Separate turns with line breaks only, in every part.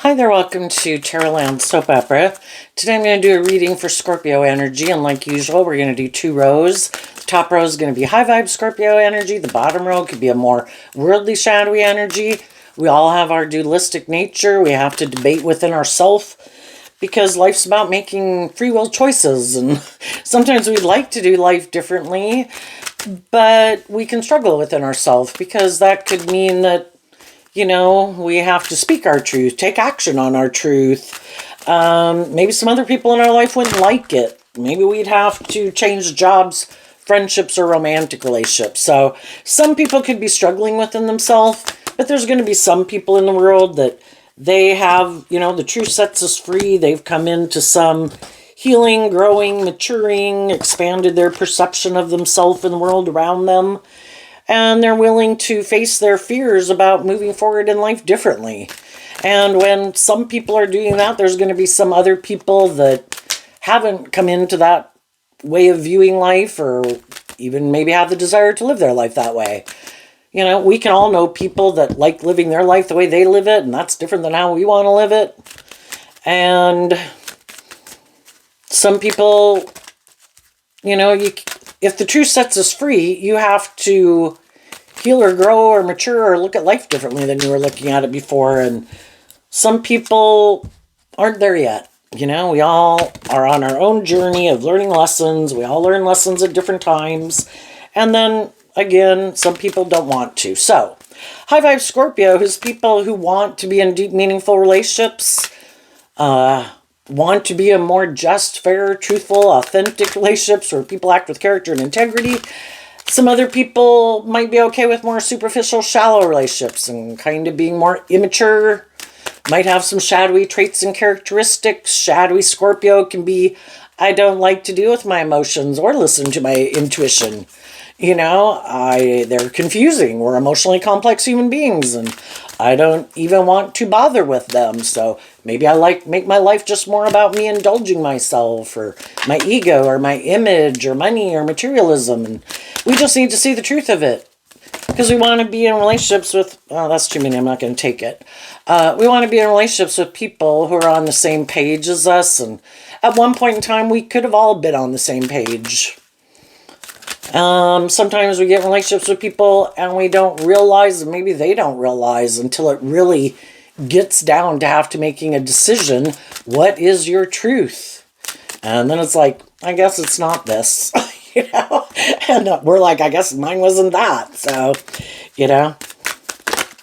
Hi there, welcome to Tarotland Soap Opera. Today I'm going to do a reading for Scorpio energy, and like usual, we're going to do 2 rows. The top row is going to be high vibe Scorpio energy. The bottom row could be a more worldly, shadowy energy. We all have our dualistic nature. We have to debate within ourselves because life's about making free will choices, and sometimes we'd like to do life differently, but we can struggle within ourselves because that could mean that we have to speak our truth, take action on our truth. Maybe some other people in our life wouldn't like it. Maybe we'd have to change jobs, friendships, or romantic relationships. So some people could be struggling within themselves, but there's going to be some people in the world that they have, the truth sets us free. They've come into some healing, growing, maturing, expanded their perception of themselves and the world around them. And they're willing to face their fears about moving forward in life differently. And when some people are doing that, there's going to be some other people that haven't come into that way of viewing life, or even maybe have the desire to live their life that way. We can all know people that like living their life the way they live it, and that's different than how we want to live it. And some people, if the truth sets us free, you have to heal or grow or mature or look at life differently than you were looking at it before. And some people aren't there yet. We all are on our own journey of learning lessons. We all learn lessons at different times. And then, again, some people don't want to. So, high vibe Scorpio is people who want to be in deep, meaningful relationships, want to be in more just, fair, truthful, authentic relationships where people act with character and integrity. Some other people might be okay with more superficial, shallow relationships and kind of being more immature. Might have some shadowy traits and characteristics. Shadowy Scorpio can be, I don't like to deal with my emotions or listen to my intuition. They're confusing. We're emotionally complex human beings, and I don't even want to bother with them. So maybe I make my life just more about me indulging myself, or my ego, or my image, or money, or materialism. And we just need to see the truth of it. Because we want to be in relationships with, that's too many, I'm not going to take it. We want to be in relationships with people who are on the same page as us. And at one point in time, we could have all been on the same page. Sometimes we get in relationships with people and we don't realize, and maybe they don't realize until it really gets down to have to making a decision. What is your truth? And then it's like, I guess it's not this, and we're like, I guess mine wasn't that. So,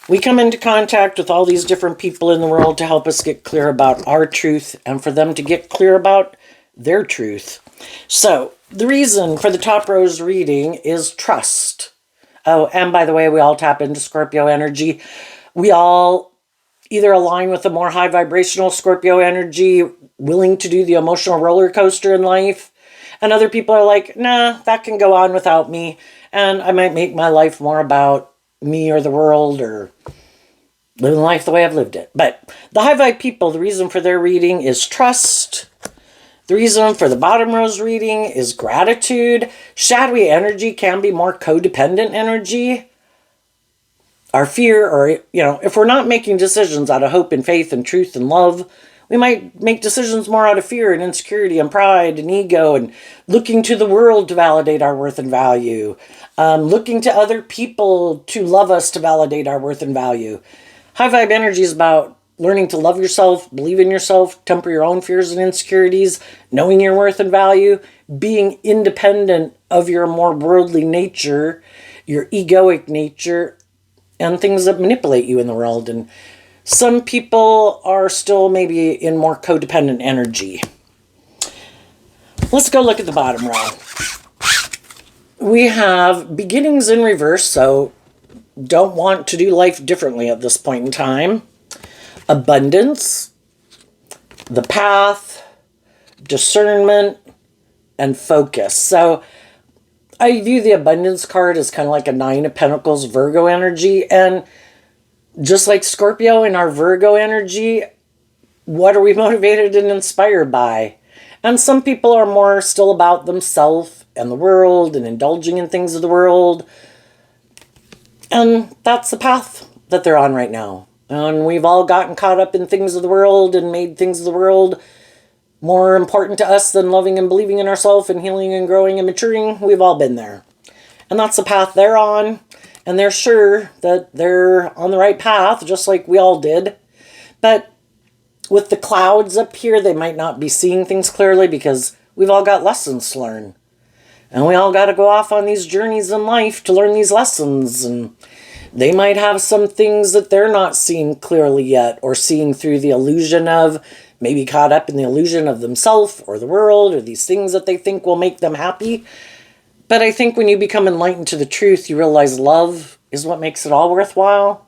we come into contact with all these different people in the world to help us get clear about our truth and for them to get clear about their truth. So, the reason for the top row's reading is trust. Oh, and by the way, we all tap into Scorpio energy. We all either align with a more high vibrational Scorpio energy, willing to do the emotional roller coaster in life. And other people are like, nah, that can go on without me. And I might make my life more about me or the world, or living life the way I've lived it. But the high vibe people, the reason for their reading is trust. The reason for the bottom row's reading is gratitude. Shadowy energy can be more codependent energy. Our fear, or, if we're not making decisions out of hope and faith and truth and love, we might make decisions more out of fear and insecurity and pride and ego, and looking to the world to validate our worth and value. Looking to other people to love us to validate our worth and value. High vibe energy is about learning to love yourself, believe in yourself, temper your own fears and insecurities, knowing your worth and value, being independent of your more worldly nature, your egoic nature, and things that manipulate you in the world. And some people are still maybe in more codependent energy. Let's go look at the bottom row. We have beginnings in reverse, so don't want to do life differently at this point in time. Abundance, the path, discernment, and focus. So I view the abundance card as kind of like a 9 of Pentacles Virgo energy. And just like Scorpio in our Virgo energy, what are we motivated and inspired by? And some people are more still about themselves and the world and indulging in things of the world. And that's the path that they're on right now. And we've all gotten caught up in things of the world and made things of the world more important to us than loving and believing in ourselves and healing and growing and maturing. We've all been there. And that's the path they're on. And they're sure that they're on the right path, just like we all did. But with the clouds up here, they might not be seeing things clearly because we've all got lessons to learn. And we all got to go off on these journeys in life to learn these lessons. And they might have some things that they're not seeing clearly yet, or seeing through the illusion of, maybe caught up in the illusion of themselves or the world or these things that they think will make them happy. But I think when you become enlightened to the truth, you realize love is what makes it all worthwhile.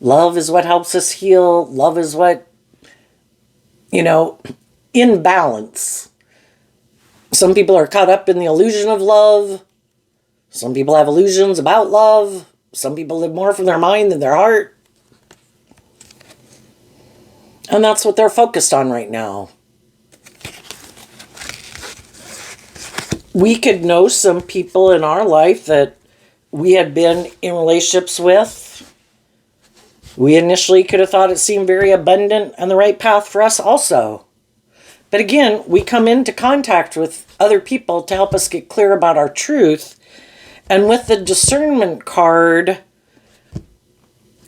Love is what helps us heal. Love is what, in balance. Some people are caught up in the illusion of love. Some people have illusions about love. Some people live more from their mind than their heart. And that's what they're focused on right now. We could know some people in our life that we had been in relationships with. We initially could have thought it seemed very abundant and the right path for us also. But again, we come into contact with other people to help us get clear about our truth. And with the discernment card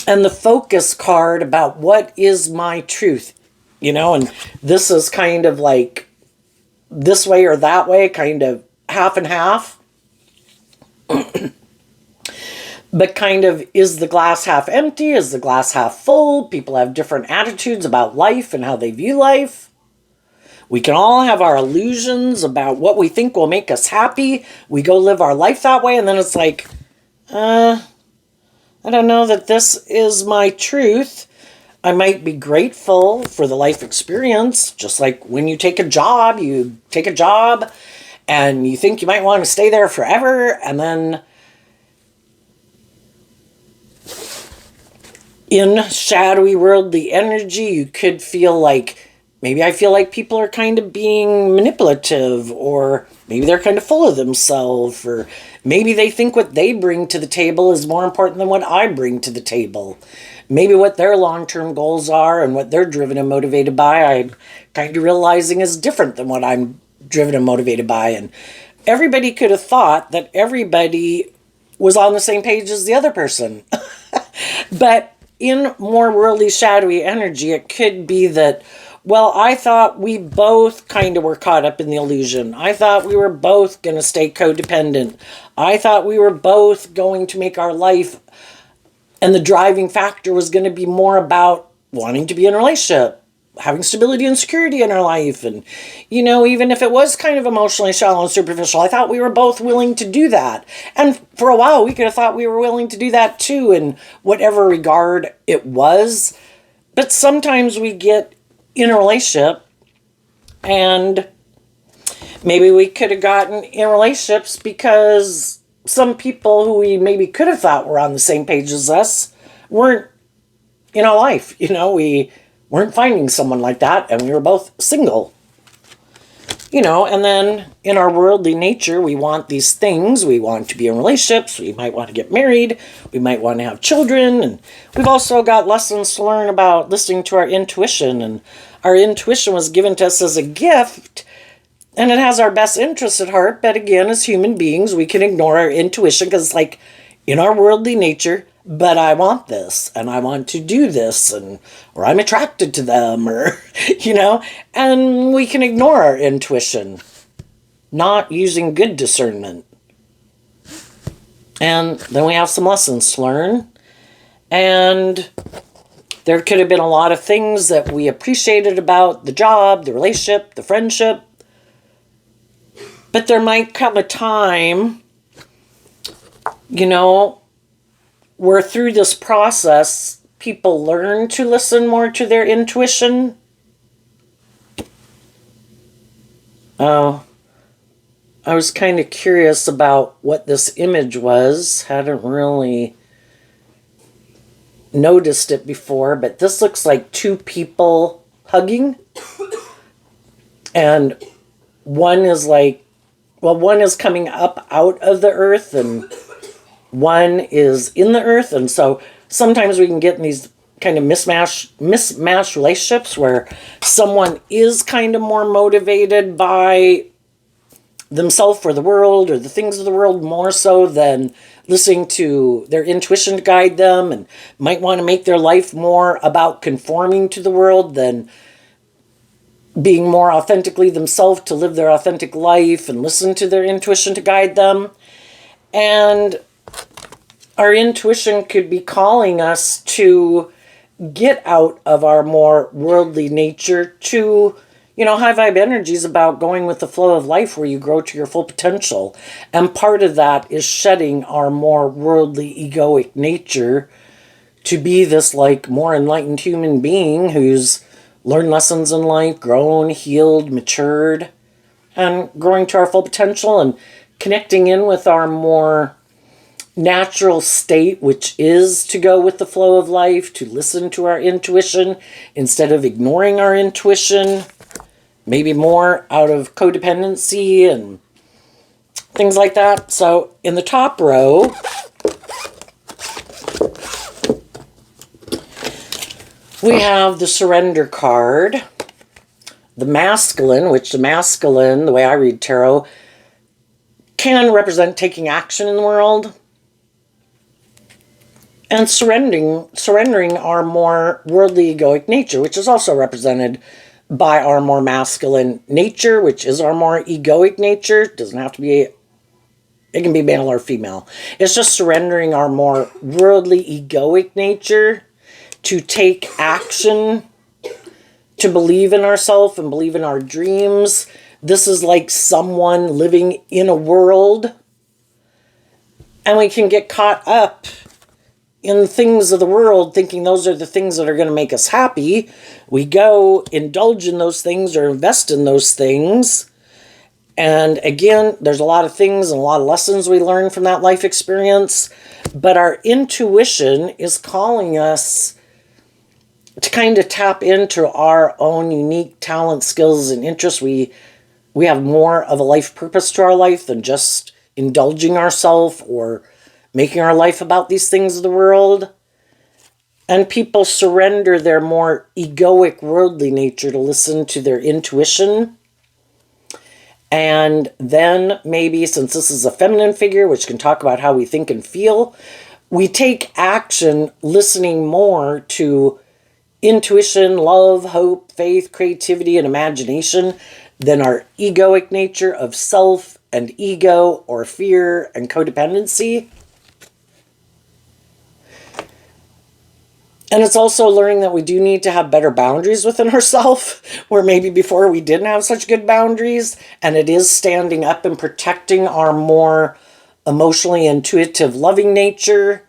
and the focus card about what is my truth, and this is kind of like this way or that way, kind of half and half. But kind of, is the glass half empty? Is the glass half full? People have different attitudes about life and how they view life. We can all have our illusions about what we think will make us happy. We go live our life that way, and then it's like, I don't know that this is my truth. I might be grateful for the life experience, just like when you take a job and you think you might want to stay there forever, and then in shadowy worldly energy, you could feel like, maybe I feel like people are kind of being manipulative, or maybe they're kind of full of themselves, or maybe they think what they bring to the table is more important than what I bring to the table. Maybe what their long-term goals are and what they're driven and motivated by, I'm kind of realizing is different than what I'm driven and motivated by. And everybody could have thought that everybody was on the same page as the other person. But in more worldly, shadowy energy, it could be that, well, I thought we both kind of were caught up in the illusion. I thought we were both going to stay codependent. I thought we were both going to make our life, and the driving factor was going to be more about wanting to be in a relationship, having stability and security in our life. And, even if it was kind of emotionally shallow and superficial, I thought we were both willing to do that. And for a while, we could have thought we were willing to do that too, in whatever regard it was. But sometimes we get in a relationship, and maybe we could have gotten in relationships because some people who we maybe could have thought were on the same page as us weren't in our life. We weren't finding someone like that, and we were both single. And then in our worldly nature, we want these things. We want to be in relationships. We might want to get married. We might want to have children. And we've also got lessons to learn about listening to our intuition. And our intuition was given to us as a gift, and it has our best interests at heart. But again, as human beings, we can ignore our intuition because it's like in our worldly nature, but I want this, and I want to do this, or I'm attracted to them, or, and we can ignore our intuition, not using good discernment. And then we have some lessons to learn, and there could have been a lot of things that we appreciated about the job, the relationship, the friendship, but there might come a time, where through this process, people learn to listen more to their intuition. I was kind of curious about what this image was. Hadn't really noticed it before, but this looks like two people hugging. And one is coming up out of the earth, and one is in the earth. And so sometimes we can get in these kind of mismatched relationships where someone is kind of more motivated by themselves or the world or the things of the world more so than listening to their intuition to guide them, and might want to make their life more about conforming to the world than being more authentically themselves to live their authentic life and listen to their intuition to guide them. And our intuition could be calling us to get out of our more worldly nature to, high vibe energy is about going with the flow of life where you grow to your full potential. And part of that is shedding our more worldly egoic nature to be this like more enlightened human being who's learned lessons in life, grown, healed, matured, and growing to our full potential and connecting in with our more natural state, which is to go with the flow of life, to listen to our intuition instead of ignoring our intuition, maybe more out of codependency and things like that. So in the top row, we have the surrender card, the masculine, which the masculine, the way I read tarot, can represent taking action in the world and surrendering our more worldly egoic nature, which is also represented by our more masculine nature, which is our more egoic nature. It doesn't have to be, it can be male or female. It's just surrendering our more worldly egoic nature to take action, to believe in ourselves and believe in our dreams. This is like someone living in a world, and we can get caught up in things of the world, thinking those are the things that are going to make us happy. We go indulge in those things or invest in those things. And again, there's a lot of things and a lot of lessons we learn from that life experience. But our intuition is calling us to kind of tap into our own unique talent, skills, and interests. We have more of a life purpose to our life than just indulging ourselves or making our life about these things of the world. And people surrender their more egoic, worldly nature to listen to their intuition. And then maybe, since this is a feminine figure, which can talk about how we think and feel, we take action listening more to intuition, love, hope, faith, creativity, and imagination than our egoic nature of self and ego or fear and codependency. And it's also learning that we do need to have better boundaries within ourselves, where maybe before we didn't have such good boundaries, and it is standing up and protecting our more emotionally intuitive, loving nature.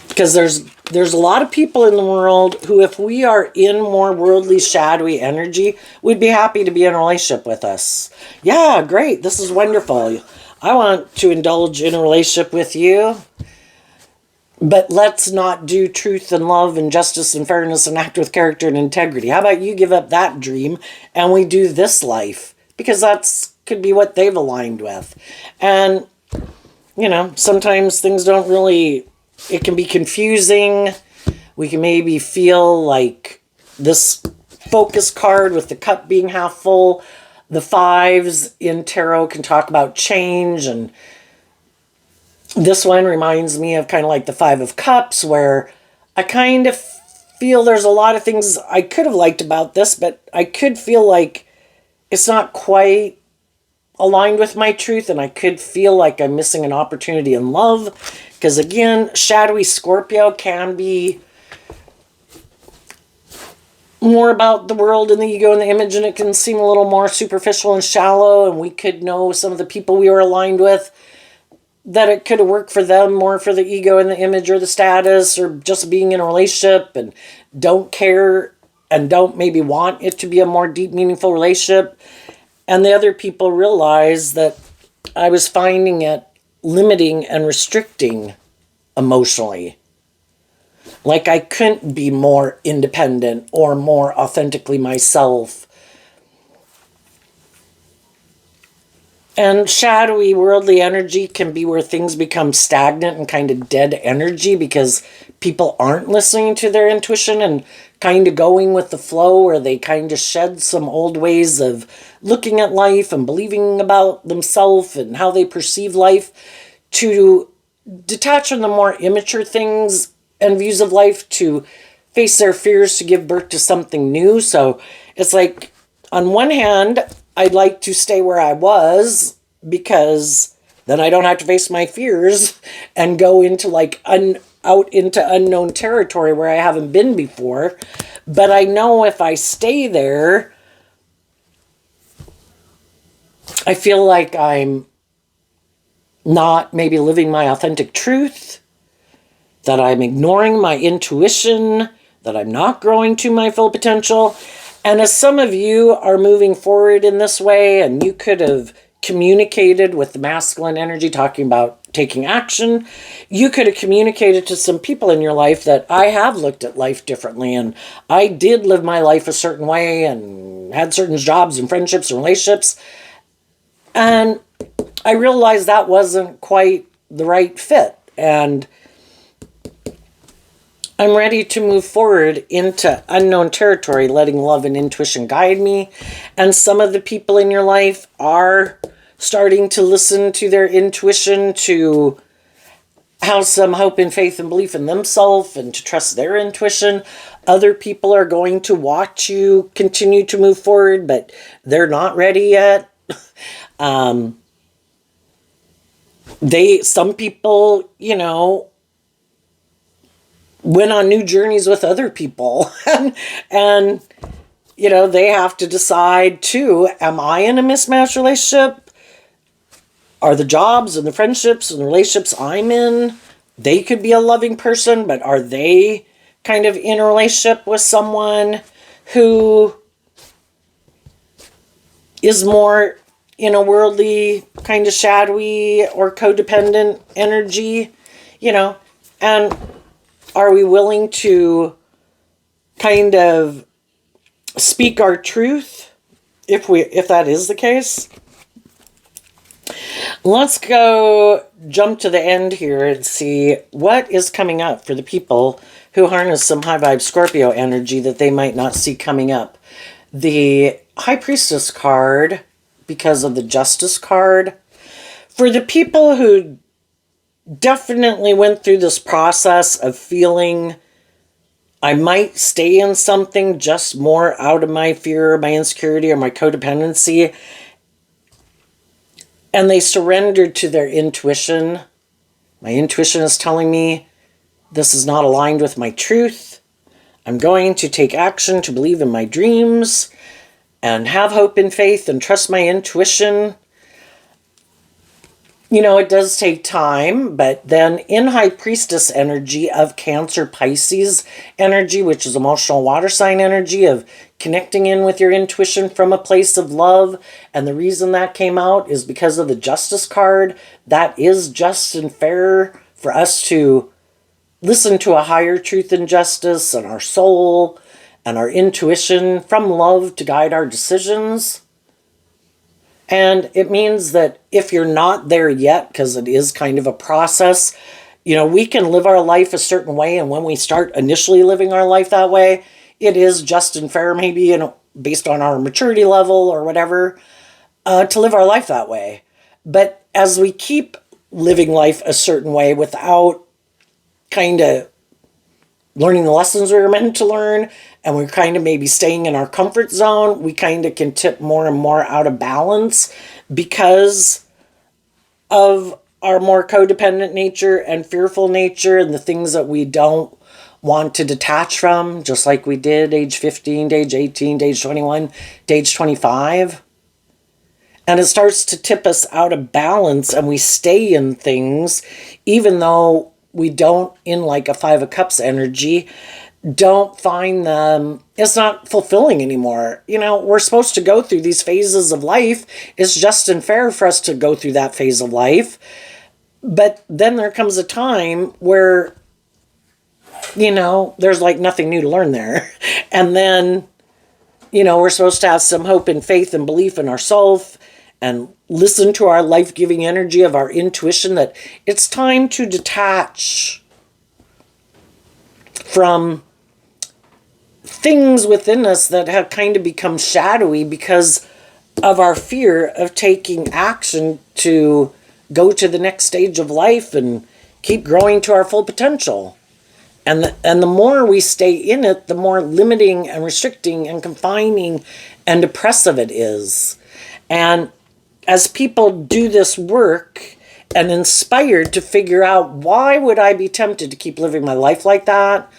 Because there's a lot of people in the world who, if we are in more worldly, shadowy energy, would be happy to be in a relationship with us. Yeah, great, this is wonderful. I want to indulge in a relationship with you. But let's not do truth and love and justice and fairness and act with character and integrity. How about you give up that dream and we do this life? Because that's could be what they've aligned with. And, sometimes things don't really, it can be confusing. We can maybe feel like this focus card with the cup being half full. The fives in tarot can talk about change, and this one reminds me of kind of like the Five of Cups, where I kind of feel there's a lot of things I could have liked about this, but I could feel like it's not quite aligned with my truth, and I could feel like I'm missing an opportunity in love. Because again, shadowy Scorpio can be more about the world and the ego and the image, and it can seem a little more superficial and shallow, and we could know some of the people we were aligned with that it could have worked for them more for the ego and the image or the status or just being in a relationship and don't care and don't maybe want it to be a more deep, meaningful relationship. And the other people realize that I was finding it limiting and restricting emotionally. Like I couldn't be more independent or more authentically myself. And shadowy worldly energy can be where things become stagnant and kind of dead energy because people aren't listening to their intuition and kind of going with the flow, where they kind of shed some old ways of looking at life and believing about themselves and how they perceive life, to detach from the more immature things and views of life, to face their fears, to give birth to something new. So it's like, on one hand, I'd like to stay where I was because then I don't have to face my fears and go into out into unknown territory where I haven't been before. But I know if I stay there, I feel like I'm not maybe living my authentic truth, that I'm ignoring my intuition, that I'm not growing to my full potential. And as some of you are moving forward in this way, and you could have communicated with the masculine energy talking about taking action, you could have communicated to some people in your life that I have looked at life differently, and I did live my life a certain way and had certain jobs and friendships and relationships, and I realized that wasn't quite the right fit, and I'm ready to move forward into unknown territory, letting love and intuition guide me. And some of the people in your life are starting to listen to their intuition, to have some hope and faith and belief in themselves and to trust their intuition. Other people are going to watch you continue to move forward, but they're not ready yet. Some people, went on new journeys with other people and they have to decide too, am I in a mismatched relationship? Are the jobs and the friendships and the relationships I'm in, they could be a loving person, but are they kind of in a relationship with someone who is more in a worldly, kind of shadowy or codependent energy, and are we willing to kind of speak our truth if that is the case? Let's go jump to the end here and see what is coming up for the people who harness some high vibe Scorpio energy that they might not see coming up. The High Priestess card, because of the Justice card. For the people who definitely went through this process of feeling I might stay in something just more out of my fear, my insecurity, or my codependency, and they surrendered to their intuition. My intuition is telling me this is not aligned with my truth. I'm going to take action to believe in my dreams and have hope and faith and trust my intuition. It does take time, but then in High Priestess energy of Cancer Pisces energy, which is emotional water sign energy of connecting in with your intuition from a place of love. And the reason that came out is because of the Justice card. That is just and fair for us to listen to a higher truth and justice and our soul and our intuition from love to guide our decisions. And it means that if you're not there yet, because it is kind of a process, we can live our life a certain way. And when we start initially living our life that way, it is just and fair, maybe, based on our maturity level or whatever, to live our life that way. But as we keep living life a certain way without kind of learning the lessons we were meant to learn, and we're kind of maybe staying in our comfort zone, we kind of can tip more and more out of balance because of our more codependent nature and fearful nature and the things that we don't want to detach from, just like we did age 15 to age 18 to age 21 to age 25. And it starts to tip us out of balance, and we stay in things even though we don't, in like a Five of Cups energy, don't find them, it's not fulfilling anymore. We're supposed to go through these phases of life. It's just and fair for us to go through that phase of life. But then there comes a time where, there's like nothing new to learn there. And then, we're supposed to have some hope and faith and belief in ourselves and listen to our life-giving energy of our intuition that it's time to detach from things within us that have kind of become shadowy because of our fear of taking action to go to the next stage of life and keep growing to our full potential. And the more we stay in it, the more limiting and restricting and confining and oppressive it is. And as people do this work and inspired to figure out, why would I be tempted to keep living my life like that?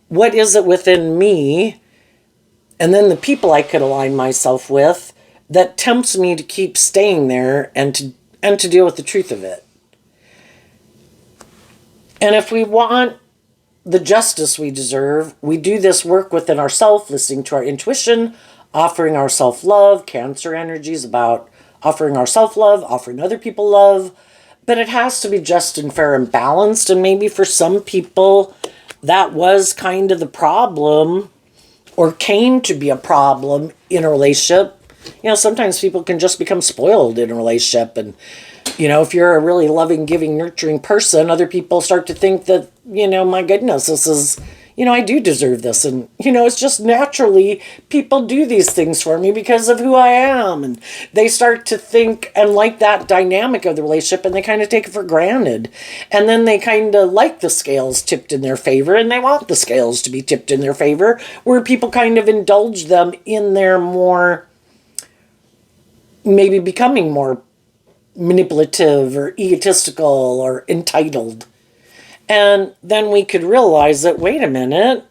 What is it within me, and then the people I could align myself with, that tempts me to keep staying there and to deal with the truth of it? And if we want the justice we deserve, we do this work within ourselves, listening to our intuition, offering our self-love. Cancer energy is about offering our self-love, offering other people love. But it has to be just and fair and balanced. And maybe for some people, that was kind of the problem, or came to be a problem in a relationship. Sometimes people can just become spoiled in a relationship. And, if you're a really loving, giving, nurturing person, other people start to think that, my goodness, this is, I do deserve this. And, it's just naturally people do these things for me because of who I am. And they start to think and like that dynamic of the relationship, and they kind of take it for granted. And then they kind of like the scales tipped in their favor, and they want the scales to be tipped in their favor, where people kind of indulge them in their more, maybe becoming more manipulative or egotistical or entitled. And then we could realize that, wait a minute,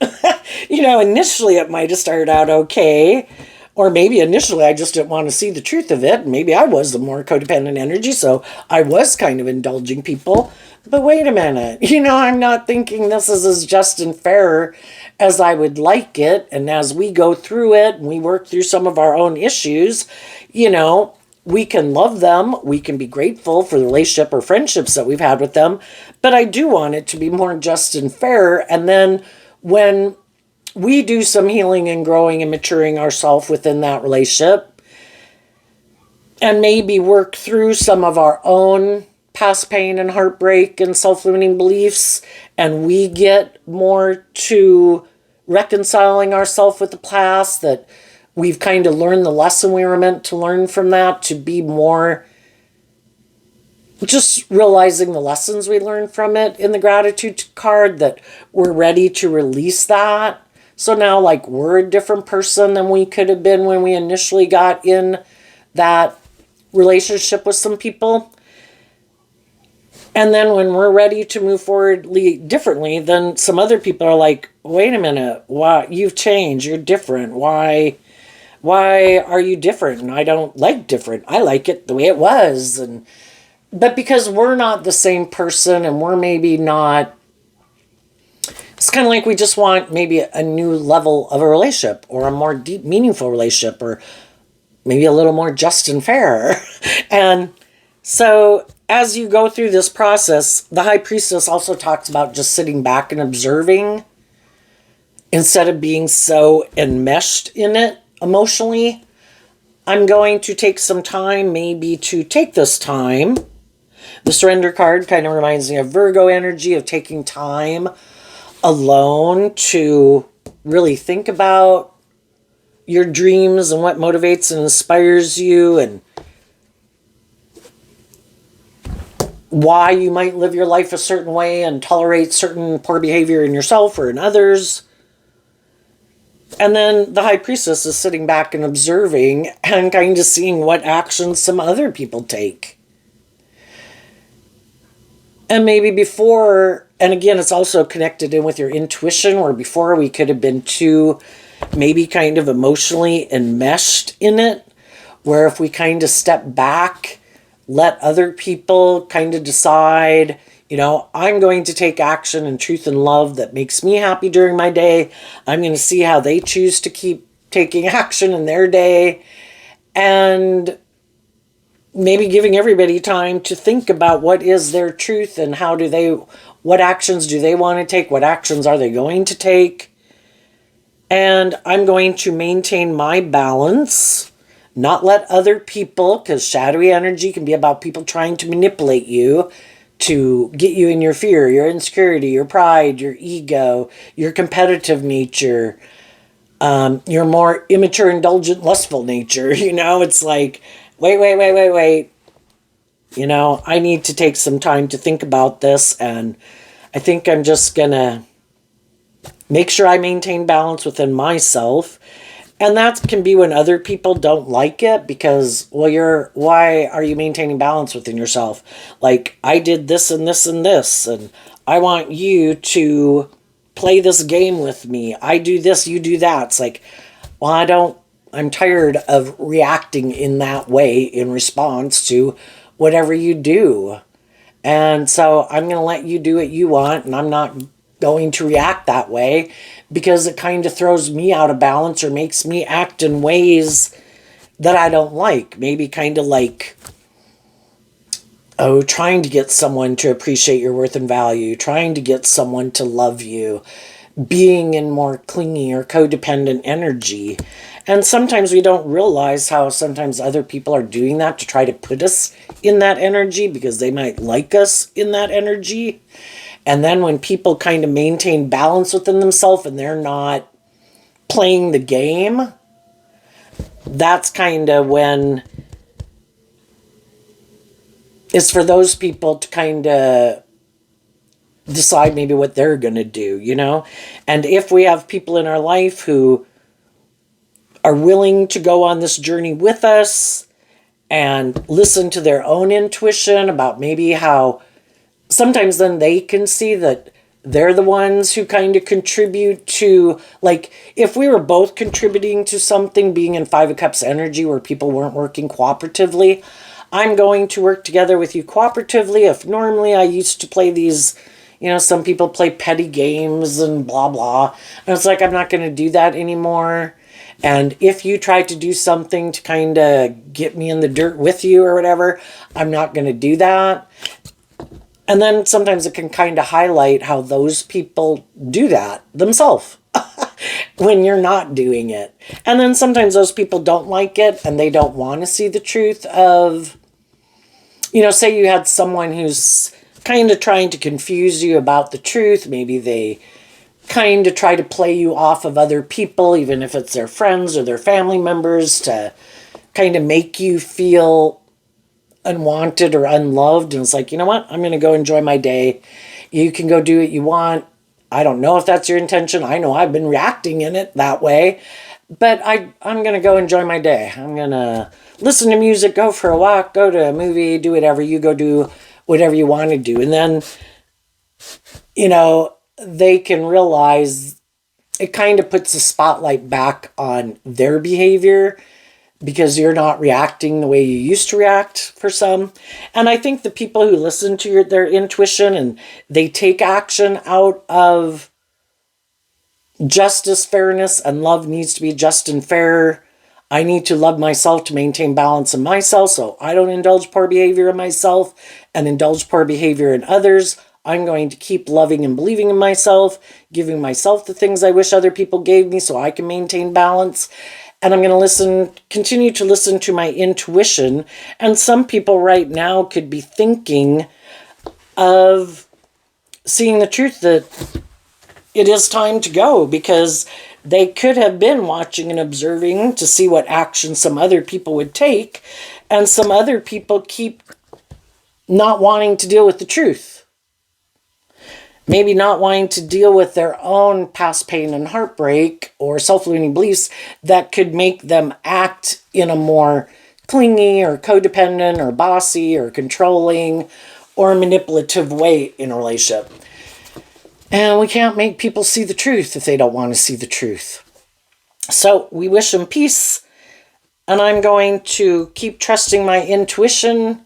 initially it might have started out okay, or maybe initially I just didn't want to see the truth of it. Maybe I was the more codependent energy, so I was kind of indulging people. But wait a minute, I'm not thinking this is as just and fair as I would like it. And as we go through it and we work through some of our own issues, we can love them. We can be grateful for the relationship or friendships that we've had with them. But I do want it to be more just and fair. And then when we do some healing and growing and maturing ourselves within that relationship, and maybe work through some of our own past pain and heartbreak and self-limiting beliefs, and we get more to reconciling ourselves with the past, that we've kind of learned the lesson we were meant to learn from that, to be more just realizing the lessons we learned from it in the gratitude card, that we're ready to release that. So now, like, we're a different person than we could have been when we initially got in that relationship with some people. And then when we're ready to move forward differently, then some other people are like, wait a minute, why, you've changed, you're different, why are you different? And I don't like different. I like it the way it was. But because we're not the same person, and we're maybe not, it's kind of like we just want maybe a new level of a relationship, or a more deep, meaningful relationship, or maybe a little more just and fair. And so as you go through this process, the High Priestess also talks about just sitting back and observing instead of being so enmeshed in it emotionally. I'm going to take some time maybe to take this time. The Surrender card kind of reminds me of Virgo energy, of taking time alone to really think about your dreams and what motivates and inspires you, and why you might live your life a certain way and tolerate certain poor behavior in yourself or in others. And then the High Priestess is sitting back and observing and kind of seeing what actions some other people take. And maybe before, and again, it's also connected in with your intuition, where before we could have been too maybe kind of emotionally enmeshed in it, where if we kind of step back, let other people kind of decide, I'm going to take action in truth and love that makes me happy during my day. I'm going to see how they choose to keep taking action in their day. And maybe giving everybody time to think about what is their truth, and what actions do they want to take? What actions are they going to take? And I'm going to maintain my balance, Not let other people, because shadowy energy can be about people trying to manipulate you to get you in your fear, your insecurity, your pride, your ego, your competitive nature, your more immature, indulgent, lustful nature. It's like, wait. I need to take some time to think about this, and I think I'm just gonna make sure I maintain balance within myself. And that can be when other people don't like it because, well, why are you maintaining balance within yourself? Like, I did this and this and this, and I want you to play this game with me. I do this, you do that. It's like, well, I'm tired of reacting in that way in response to whatever you do. And so I'm going to let you do what you want, and I'm not going to react that way because it kind of throws me out of balance or makes me act in ways that I don't like. Maybe kind of like, trying to get someone to appreciate your worth and value, trying to get someone to love you, being in more clingy or codependent energy. And sometimes we don't realize how sometimes other people are doing that to try to put us in that energy because they might like us in that energy. And then when people kind of maintain balance within themselves and they're not playing the game, that's kind of when it's for those people to kind of decide maybe what they're going to do, And if we have people in our life who are willing to go on this journey with us and listen to their own intuition about maybe how sometimes then they can see that they're the ones who kind of contribute to, like, if we were both contributing to something, being in Five of Cups energy where people weren't working cooperatively, I'm going to work together with you cooperatively. If normally I used to play these, some people play petty games and blah, blah. And it's like, I'm not going to do that anymore. And if you try to do something to kind of get me in the dirt with you or whatever, I'm not going to do that. And then sometimes it can kind of highlight how those people do that themselves when you're not doing it. And then sometimes those people don't like it and they don't want to see the truth of, say you had someone who's kind of trying to confuse you about the truth. Maybe they kind of try to play you off of other people, even if it's their friends or their family members, to kind of make you feel unwanted or unloved. And it's like, you know what? I'm going to go enjoy my day. You can go do what you want. I don't know if that's your intention. I know I've been reacting in it that way. But I'm going to go enjoy my day. I'm going to listen to music, go for a walk, go to a movie, do whatever. You go do whatever you want to do. And then, they can realize it kind of puts the spotlight back on their behavior because you're not reacting the way you used to react for some. And I think the people who listen to their intuition and they take action out of justice, fairness, and love needs to be just and fair. I need to love myself to maintain balance in myself so I don't indulge poor behavior in myself and indulge poor behavior in others. I'm going to keep loving and believing in myself, giving myself the things I wish other people gave me so I can maintain balance. And I'm going to continue to listen to my intuition. And some people right now could be thinking of seeing the truth that it is time to go because they could have been watching and observing to see what action some other people would take. And some other people keep not wanting to deal with the truth. Maybe not wanting to deal with their own past pain and heartbreak or self-limiting beliefs that could make them act in a more clingy or codependent or bossy or controlling or manipulative way in a relationship. And we can't make people see the truth if they don't want to see the truth. So we wish them peace, and I'm going to keep trusting my intuition.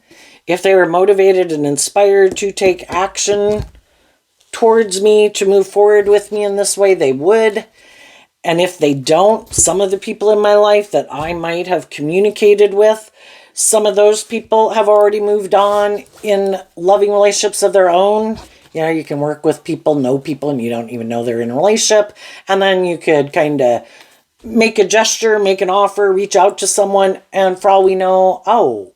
If they were motivated and inspired to take action towards me, to move forward with me in this way, they would. And if they don't, some of the people in my life that I might have communicated with, some of those people have already moved on in loving relationships of their own. You can work with people, know people, and you don't even know they're in a relationship. And then you could kind of make a gesture, make an offer, reach out to someone, and for all we know, oh,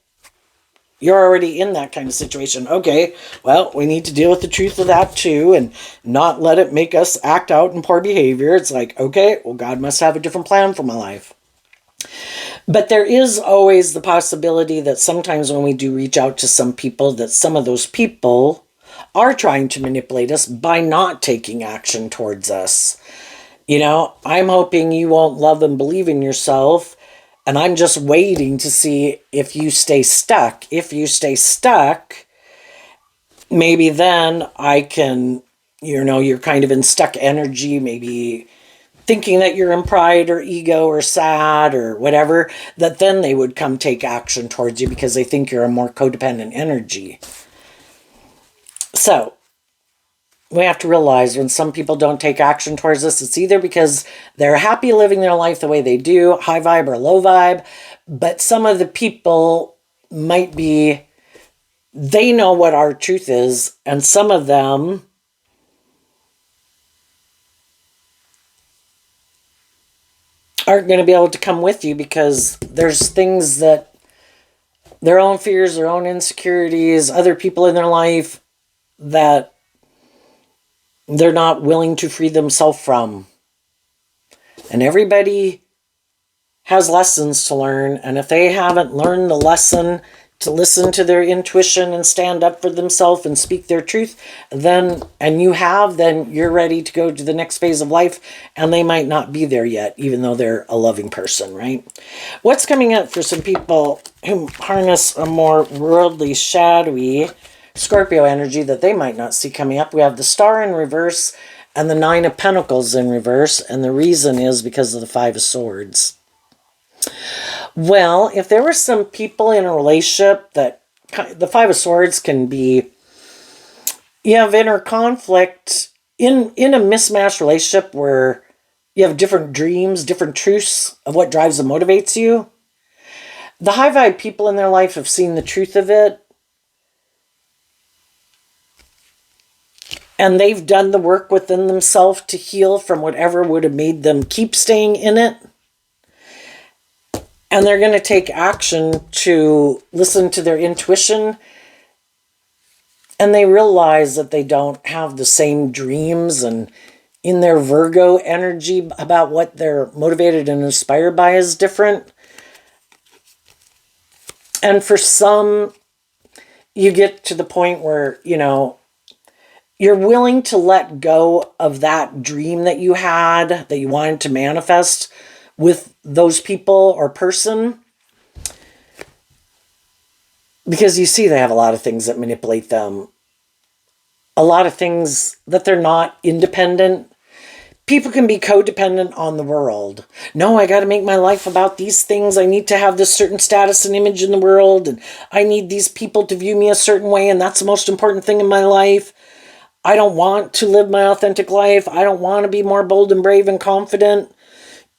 you're already in that kind of situation. Okay, well, we need to deal with the truth of that too and not let it make us act out in poor behavior. It's like, okay, well, God must have a different plan for my life. But there is always the possibility that sometimes when we do reach out to some people, that some of those people are trying to manipulate us by not taking action towards us. You know, I'm hoping you won't love and believe in yourself, and I'm just waiting to see if you stay stuck. If you stay stuck, maybe then I can, you're kind of in stuck energy, maybe thinking that you're in pride or ego or sad or whatever, that then they would come take action towards you because they think you're a more codependent energy. So we have to realize when some people don't take action towards us, it's either because they're happy living their life the way they do, high vibe or low vibe, but some of the people might be, they know what our truth is, and some of them aren't going to be able to come with you because there's things that their own fears, their own insecurities, other people in their life that they're not willing to free themselves from. And everybody has lessons to learn. And if they haven't learned the lesson to listen to their intuition and stand up for themselves and speak their truth, then you're ready to go to the next phase of life, and they might not be there yet, even though they're a loving person, right? What's coming up for some people who harness a more worldly, shadowy Scorpio energy that they might not see coming up? We have the Star in reverse and the Nine of Pentacles in reverse, and the reason is because of the Five of Swords. Well, if there were some people in a relationship that the Five of Swords can be, you have inner conflict in a mismatched relationship where you have different dreams, different truths of what drives and motivates you. The high vibe people in their life have seen the truth of it, and they've done the work within themselves to heal from whatever would have made them keep staying in it. And they're going to take action to listen to their intuition. And they realize that they don't have the same dreams and in their Virgo energy about what they're motivated and inspired by is different. And for some, you get to the point where, you're willing to let go of that dream that you had, that you wanted to manifest with those people or person, because you see they have a lot of things that manipulate them, a lot of things that they're not independent. People can be codependent on the world. No, I got to make my life about these things. I need to have this certain status and image in the world, and I need these people to view me a certain way, and that's the most important thing in my life. I don't want to live my authentic life. I don't want to be more bold and brave and confident,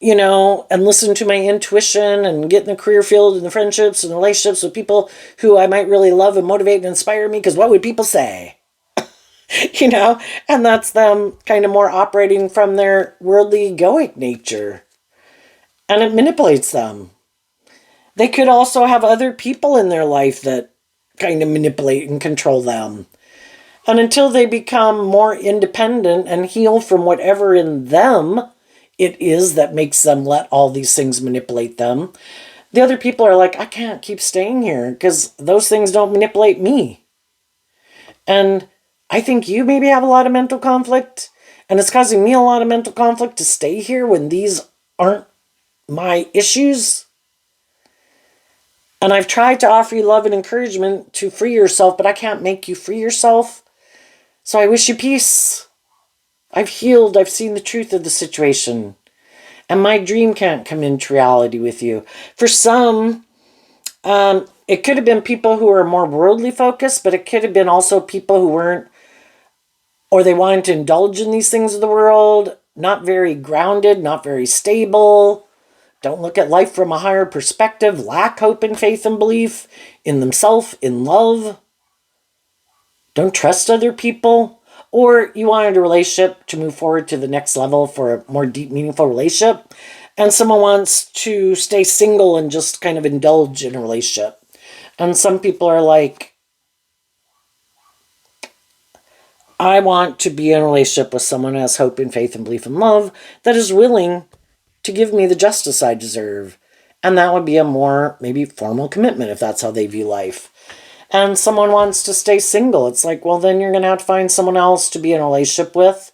and listen to my intuition and get in the career field and the friendships and relationships with people who I might really love and motivate and inspire me, because what would people say? And that's them kind of more operating from their worldly egoic nature. And it manipulates them. They could also have other people in their life that kind of manipulate and control them. And until they become more independent and heal from whatever in them it is that makes them let all these things manipulate them, the other people are like, I can't keep staying here because those things don't manipulate me. And I think you maybe have a lot of mental conflict, and it's causing me a lot of mental conflict to stay here when these aren't my issues. And I've tried to offer you love and encouragement to free yourself, but I can't make you free yourself. So I wish you peace. I've healed. I've seen the truth of the situation. And my dream can't come into reality with you. For some, it could have been people who are more worldly focused, but it could have been also people who weren't, or they wanted to indulge in these things of the world, not very grounded, not very stable, don't look at life from a higher perspective, lack hope and faith and belief in themselves, in love, don't trust other people, or you wanted a relationship to move forward to the next level for a more deep, meaningful relationship, And someone wants to stay single and just kind of indulge in a relationship. And some people are like, I want to be in a relationship with someone who has hope and faith and belief and love that is willing to give me the justice I deserve. And that would be a more maybe formal commitment if that's how they view life. And someone wants to stay single. It's like, well, then you're going to have to find someone else to be in a relationship with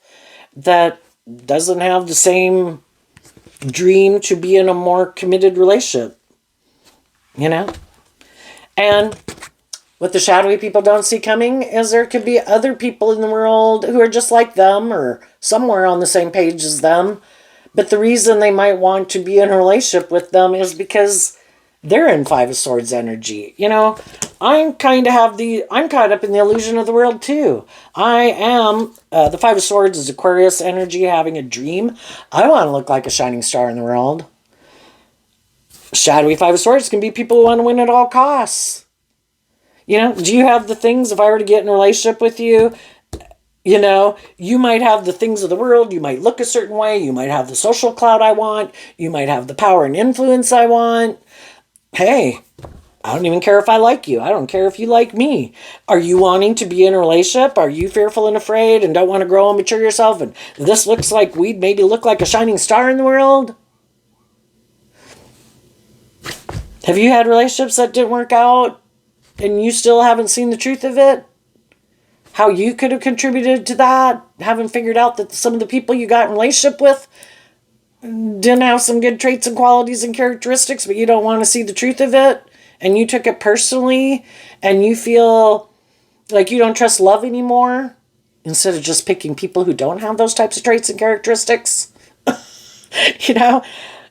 that doesn't have the same dream to be in a more committed relationship. You know? And what the shadowy people don't see coming is there could be other people in the world who are just like them or somewhere on the same page as them. But the reason they might want to be in a relationship with them is because they're in Five of Swords energy. You know, I'm caught up in the illusion of the world too. I am, the Five of Swords is Aquarius energy, having a dream. I want to look like a shining star in the world. Shadowy Five of Swords can be people who want to win at all costs. You know, do you have the things, if I were to get in a relationship with you, you know, you might have the things of the world, you might look a certain way, you might have the social clout I want, you might have the power and influence I want. Hey, I don't even care if I like you. I don't care if you like me. Are you wanting to be in a relationship? Are you fearful and afraid and don't want to grow and mature yourself? And this looks like we'd maybe look like a shining star in the world? Have you had relationships that didn't work out and you still haven't seen the truth of it? How you could have contributed to that? Haven't figured out that some of the people you got in a relationship with didn't have some good traits and qualities and characteristics, but you don't want to see the truth of it, and you took it personally, and you feel like you don't trust love anymore, instead of just picking people who don't have those types of traits and characteristics. You know,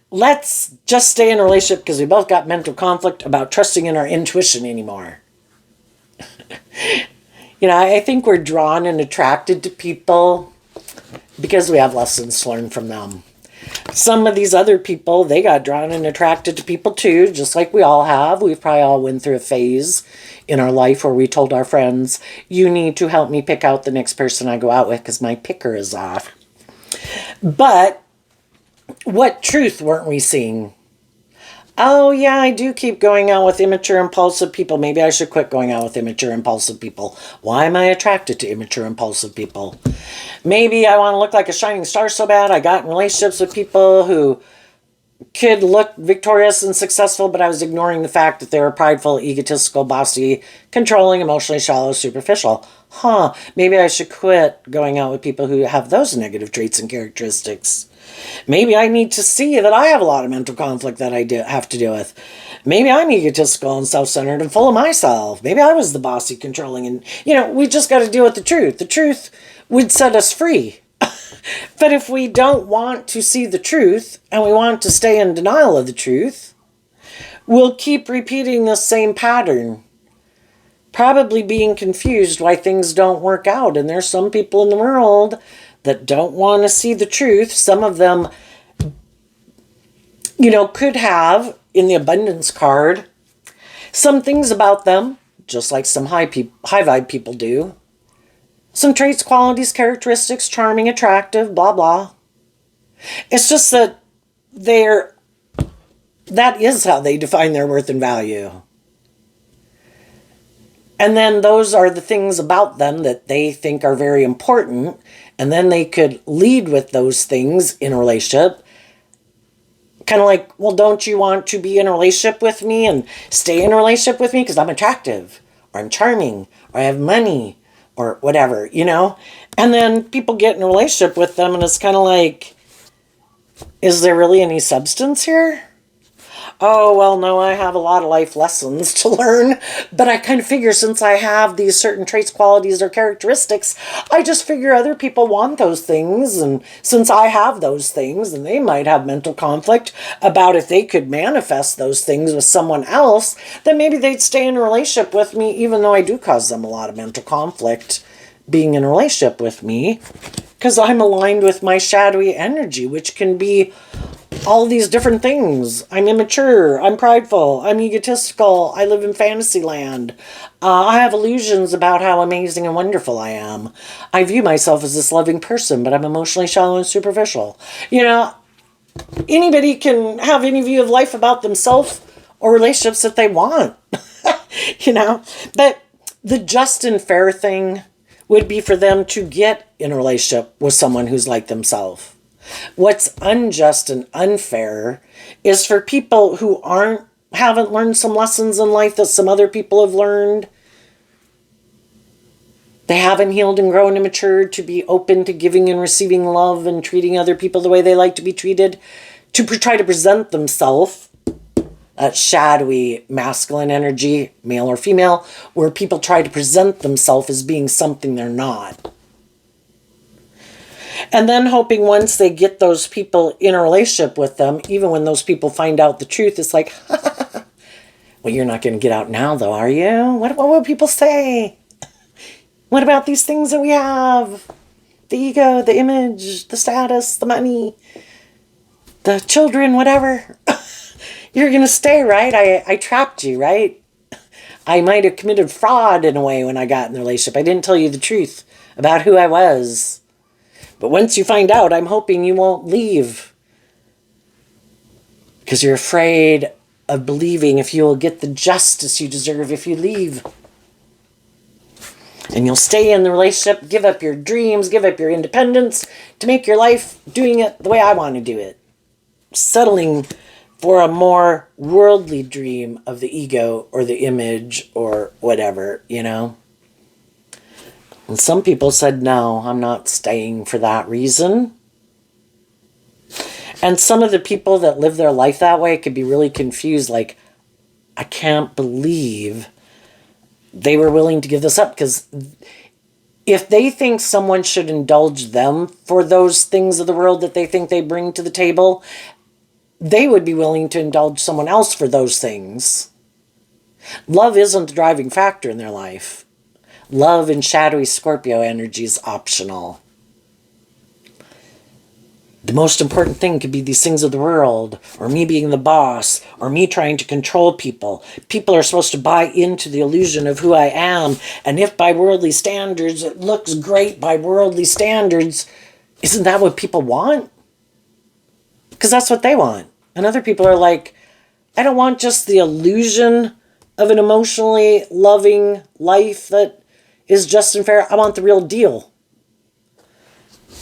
let's just stay in a relationship because we both got mental conflict about trusting in our intuition anymore. You know, I think we're drawn and attracted to people because we have lessons to learn from them. Some of these other people, they got drawn and attracted to people too, just like we all have. We've probably all went through a phase in our life where we told our friends, you need to help me pick out the next person I go out with because my picker is off. But what truth weren't we seeing? Oh, yeah, I do keep going out with immature, impulsive people. Maybe I should quit going out with immature, impulsive people. Why am I attracted to immature, impulsive people? Maybe I want to look like a shining star so bad. I got in relationships with people who could look victorious and successful, but I was ignoring the fact that they were prideful, egotistical, bossy, controlling, emotionally shallow, superficial. Maybe I should quit going out with people who have those negative traits and characteristics. Maybe I need to see that I have a lot of mental conflict that I have to deal with. Maybe I'm egotistical and self-centered and full of myself. Maybe I was the bossy, controlling, and, you know, we just got to deal with the truth. The truth would set us free. But if we don't want to see the truth and we want to stay in denial of the truth, we'll keep repeating the same pattern. Probably being confused why things don't work out. And there's some people in the world that don't want to see the truth. Some of them, you know, could have, in the abundance card, some things about them, just like some high vibe people do. Some traits, qualities, characteristics, charming, attractive, blah, blah. It's just that that is how they define their worth and value. And then those are the things about them that they think are very important. And then they could lead with those things in a relationship. Kind of like, well, don't you want to be in a relationship with me and stay in a relationship with me because I'm attractive, or I'm charming, or I have money, or whatever, you know? And then people get in a relationship with them and it's kind of like, is there really any substance here? Oh, well, no, I have a lot of life lessons to learn, but I kind of figure since I have these certain traits, qualities, or characteristics, I just figure other people want those things, and since I have those things, and they might have mental conflict about if they could manifest those things with someone else, then maybe they'd stay in a relationship with me, even though I do cause them a lot of mental conflict being in a relationship with me, because I'm aligned with my shadowy energy, which can be all these different things. I'm immature, I'm prideful, I'm egotistical, I live in fantasy land. I have illusions about how amazing and wonderful I am. I view myself as this loving person, but I'm emotionally shallow and superficial. You know, Anybody can have any view of life about themselves or relationships that they want, you know? But the just and fair thing would be for them to get in a relationship with someone who's like themselves. What's unjust and unfair is for people who haven't learned some lessons in life that some other people have learned. They haven't healed and grown and matured to be open to giving and receiving love and treating other people the way they like to be treated, to try to present themselves, that shadowy masculine energy, male or female, where people try to present themselves as being something they're not. And then hoping once they get those people in a relationship with them, even when those people find out the truth, it's like, well, you're not going to get out now, though, are you? What will people say? What about these things that we have? The ego, the image, the status, the money, the children, whatever. You're going to stay, right? I trapped you, right? I might have committed fraud in a way when I got in the relationship. I didn't tell you the truth about who I was. But once you find out, I'm hoping you won't leave. Because you're afraid of believing if you'll get the justice you deserve if you leave. And you'll stay in the relationship, give up your dreams, give up your independence to make your life doing it the way I want to do it. Settling for a more worldly dream of the ego or the image or whatever, you know. And some people said, no, I'm not staying for that reason. And some of the people that live their life that way could be really confused, like, I can't believe they were willing to give this up, because if they think someone should indulge them for those things of the world that they think they bring to the table, they would be willing to indulge someone else for those things. Love isn't the driving factor in their life. Love in shadowy Scorpio energy is optional. The most important thing could be these things of the world, or me being the boss, or me trying to control people. People are supposed to buy into the illusion of who I am, and if by worldly standards it looks great by worldly standards, isn't that what people want? Because that's what they want. And other people are like, I don't want just the illusion of an emotionally loving life that is just and fair. I want the real deal.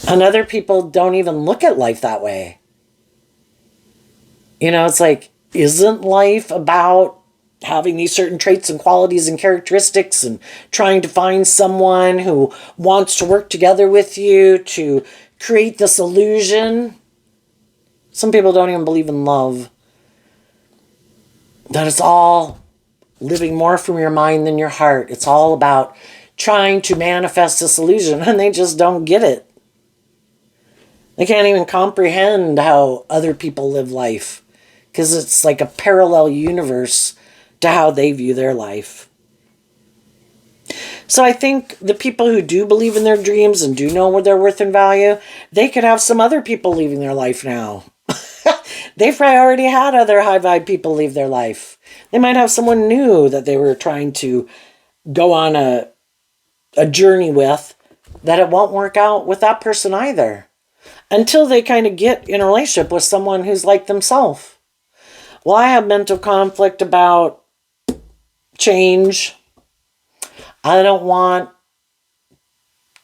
And other people don't even look at life that way. You know, it's like, isn't life about having these certain traits and qualities and characteristics and trying to find someone who wants to work together with you to create this illusion? Some people don't even believe in love. That it's all living more from your mind than your heart. It's all about trying to manifest this illusion, and they just don't get it. They can't even comprehend how other people live life, because it's like a parallel universe to how they view their life. So I think the people who do believe in their dreams and do know their worth and value, they could have some other people leaving their life now. They've probably already had other high vibe people leave their life. They might have someone new that they were trying to go on a journey with, that it won't work out with that person either. Until they kind of get in a relationship with someone who's like themselves. Well, I have mental conflict about change. I don't want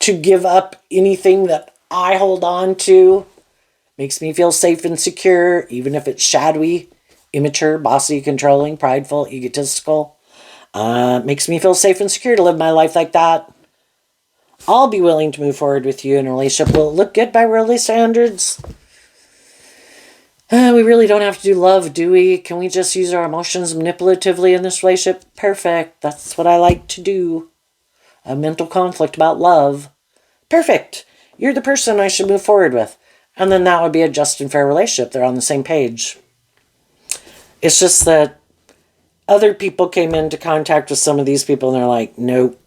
to give up anything that I hold on to. Makes me feel safe and secure, even if it's shadowy, immature, bossy, controlling, prideful, egotistical. Makes me feel safe and secure to live my life like that. I'll be willing to move forward with you in a relationship. Will it look good by worldly standards? We really don't have to do love, do we? Can we just use our emotions manipulatively in this relationship? Perfect. That's what I like to do. A mental conflict about love. Perfect. You're the person I should move forward with. And then that would be a just and fair relationship. They're on the same page. It's just that other people came into contact with some of these people and they're like, nope.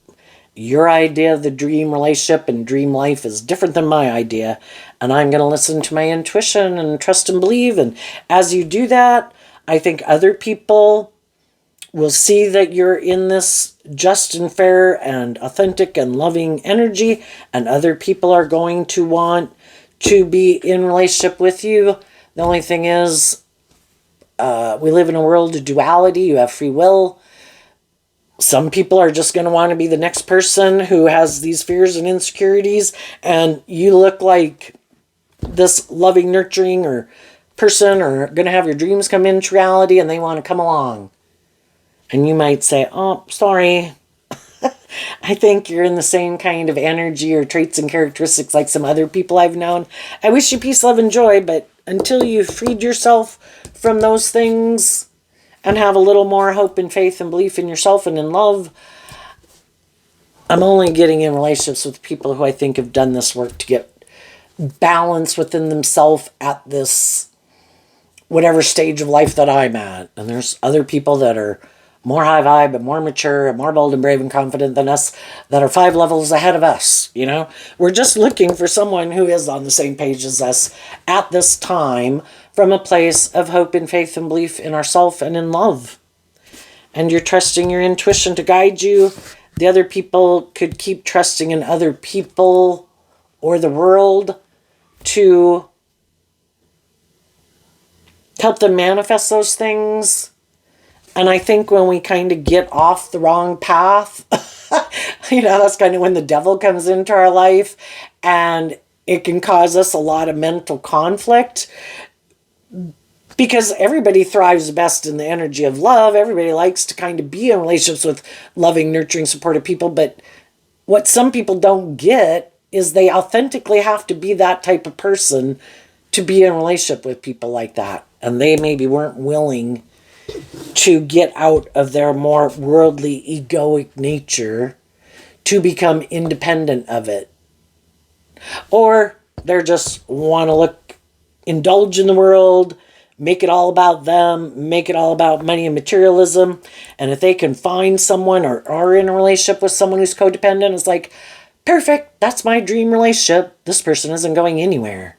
Your idea of the dream relationship and dream life is different than my idea. And I'm going to listen to my intuition and trust and believe. And as you do that, I think other people will see that you're in this just and fair and authentic and loving energy. And other people are going to want to be in relationship with you The only thing is, we live in a world of duality. You have free will. Some people are just going to want to be the next person who has these fears and insecurities, and you look like this loving, nurturing or person or going to have your dreams come into reality, and they want to come along. And you might say, oh, sorry. I think you're in the same kind of energy or traits and characteristics like some other people I've known. I wish you peace, love, and joy, but until you've freed yourself from those things and have a little more hope and faith and belief in yourself and in love, I'm only getting in relationships with people who I think have done this work to get balance within themselves at this whatever stage of life that I'm at. And there's other people that are more high vibe and more mature and more bold and brave and confident than us that are 5 levels ahead of us. You know, we're just looking for someone who is on the same page as us at this time from a place of hope and faith and belief in ourself and in love. And you're trusting your intuition to guide you. The other people could keep trusting in other people or the world to help them manifest those things. And I think when we kind of get off the wrong path, that's kind of when the devil comes into our life, and it can cause us a lot of mental conflict, because everybody thrives best in the energy of love. Everybody likes to kind of be in relationships with loving, nurturing, supportive people. But what some people don't get is they authentically have to be that type of person to be in a relationship with people like that. And they maybe weren't willing to get out of their more worldly, egoic nature to become independent of it. Or they just want to indulge in the world, make it all about them, make it all about money and materialism. And if they can find someone or are in a relationship with someone who's codependent, it's like, perfect, that's my dream relationship. This person isn't going anywhere.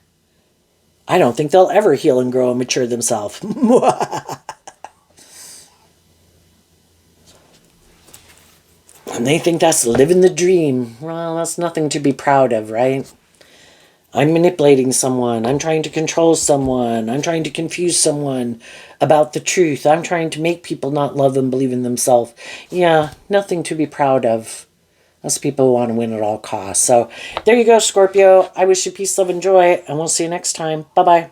I don't think they'll ever heal and grow and mature themselves. And they think that's living the dream. Well, that's nothing to be proud of, right? I'm manipulating someone. I'm trying to control someone. I'm trying to confuse someone about the truth. I'm trying to make people not love and believe in themselves. Yeah, nothing to be proud of. Us people who want to win at all costs. So there you go, Scorpio. I wish you peace, love, and joy, and we'll see you next time. Bye-bye.